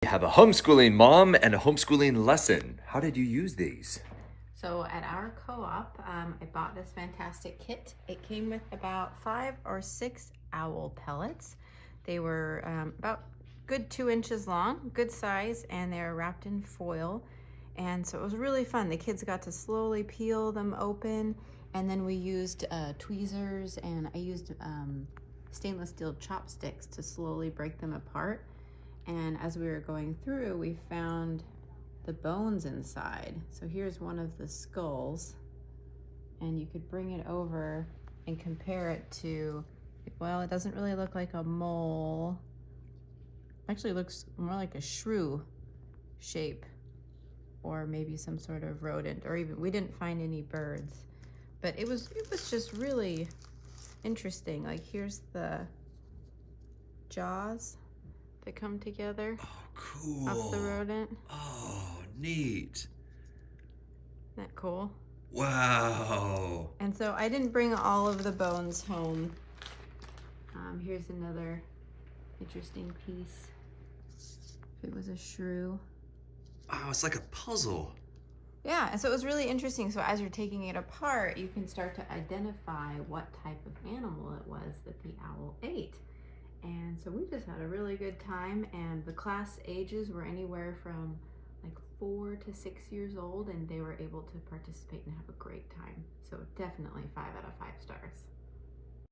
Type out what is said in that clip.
have a homeschooling mom and a homeschooling lesson. How did you use these? So at our co-op, I bought this fantastic kit. It came with about 5 or 6 owl pellets. They were about good 2 inches long, good size, and they were wrapped in foil. And so it was really fun. The kids got to slowly peel them open, and then we used tweezers, and I used stainless steel chopsticks to slowly break them apart. And as we were going through, we found the bones inside. So here's one of the skulls, and you could bring it over and compare it to, well, it doesn't really look like a mole. Actually, it looks more like a shrew shape, or maybe some sort of rodent, or even, we didn't find any birds, but it was just really interesting. Like, here's the jaws that come together. Oh, cool. Off the rodent. Oh, neat. Isn't that cool? Wow. And so I didn't bring all of the bones home. Here's another interesting piece. If it was a shrew. Wow, it's like a puzzle. Yeah, and so it was really interesting. So as you're taking it apart, you can start to identify what type of animal it was that the owl ate. And so we just had a really good time, and the class ages were anywhere from like 4 to 6 years old, and they were able to participate and have a great time. So definitely 5 out of 5 stars.